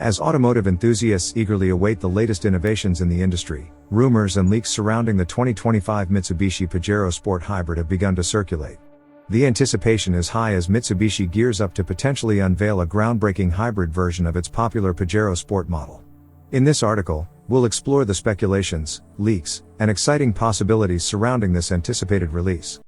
As automotive enthusiasts eagerly await the latest innovations in the industry, rumors and leaks surrounding the 2025 Mitsubishi Pajero Sport Hybrid have begun to circulate. The anticipation is high as Mitsubishi gears up to potentially unveil a groundbreaking hybrid version of its popular Pajero Sport model. In this article, we'll explore the speculations, leaks, and exciting possibilities surrounding this anticipated release.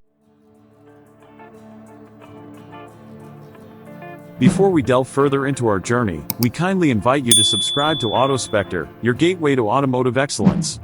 Before we delve further into our journey, we kindly invite you to subscribe to AutoSpecter, your gateway to automotive excellence.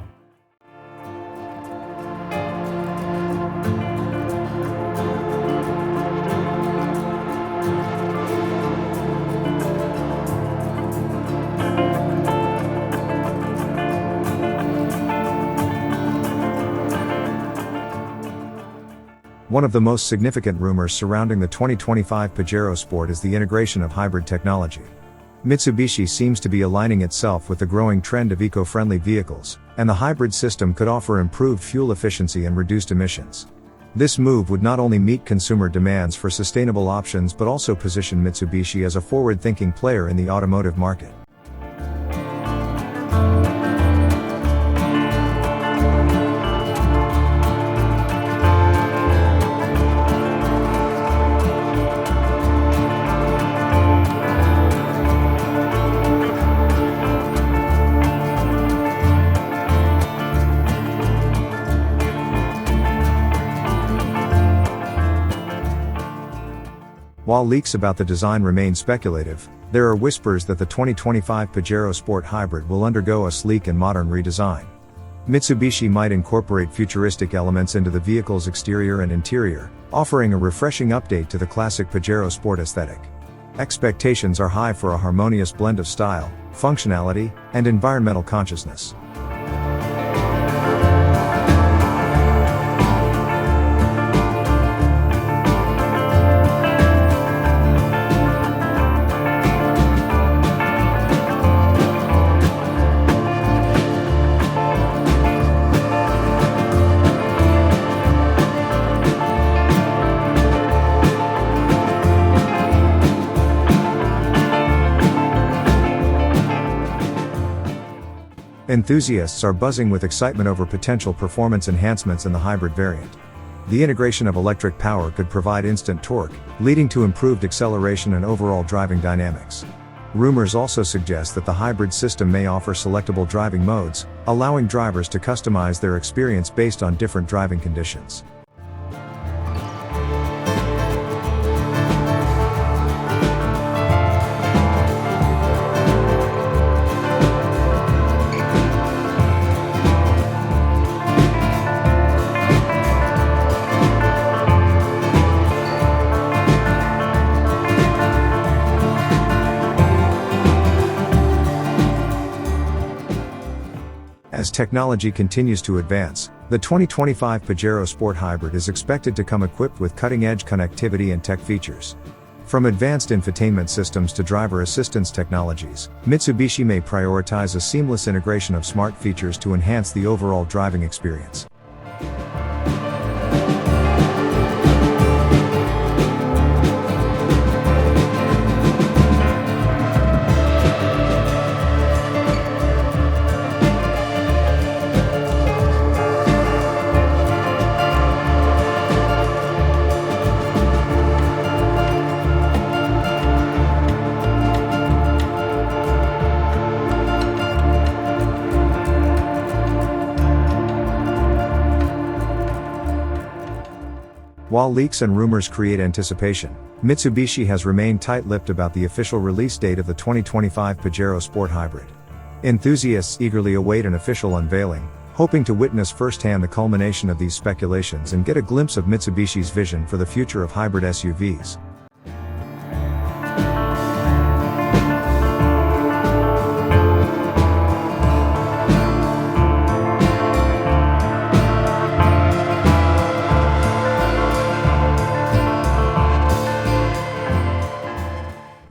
One of the most significant rumors surrounding the 2025 Pajero Sport is the integration of hybrid technology. Mitsubishi seems to be aligning itself with the growing trend of eco-friendly vehicles, and the hybrid system could offer improved fuel efficiency and reduced emissions. This move would not only meet consumer demands for sustainable options but also position Mitsubishi as a forward-thinking player in the automotive market. While leaks about the design remain speculative, there are whispers that the 2025 Pajero Sport Hybrid will undergo a sleek and modern redesign. Mitsubishi might incorporate futuristic elements into the vehicle's exterior and interior, offering a refreshing update to the classic Pajero Sport aesthetic. Expectations are high for a harmonious blend of style, functionality, and environmental consciousness. Enthusiasts are buzzing with excitement over potential performance enhancements in the hybrid variant. The integration of electric power could provide instant torque, leading to improved acceleration and overall driving dynamics. Rumors also suggest that the hybrid system may offer selectable driving modes, allowing drivers to customize their experience based on different driving conditions. As technology continues to advance, the 2025 Pajero Sport Hybrid is expected to come equipped with cutting-edge connectivity and tech features. From advanced infotainment systems to driver assistance technologies, Mitsubishi may prioritize a seamless integration of smart features to enhance the overall driving experience. While leaks and rumors create anticipation, Mitsubishi has remained tight-lipped about the official release date of the 2025 Pajero Sport Hybrid. Enthusiasts eagerly await an official unveiling, hoping to witness firsthand the culmination of these speculations and get a glimpse of Mitsubishi's vision for the future of hybrid SUVs.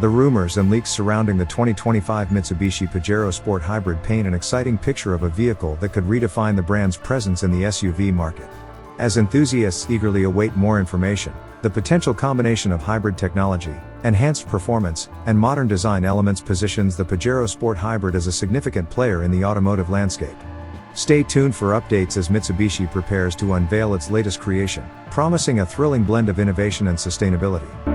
The rumors and leaks surrounding the 2025 Mitsubishi Pajero Sport Hybrid paint an exciting picture of a vehicle that could redefine the brand's presence in the SUV market. As enthusiasts eagerly await more information, the potential combination of hybrid technology, enhanced performance, and modern design elements positions the Pajero Sport Hybrid as a significant player in the automotive landscape. Stay tuned for updates as Mitsubishi prepares to unveil its latest creation, promising a thrilling blend of innovation and sustainability.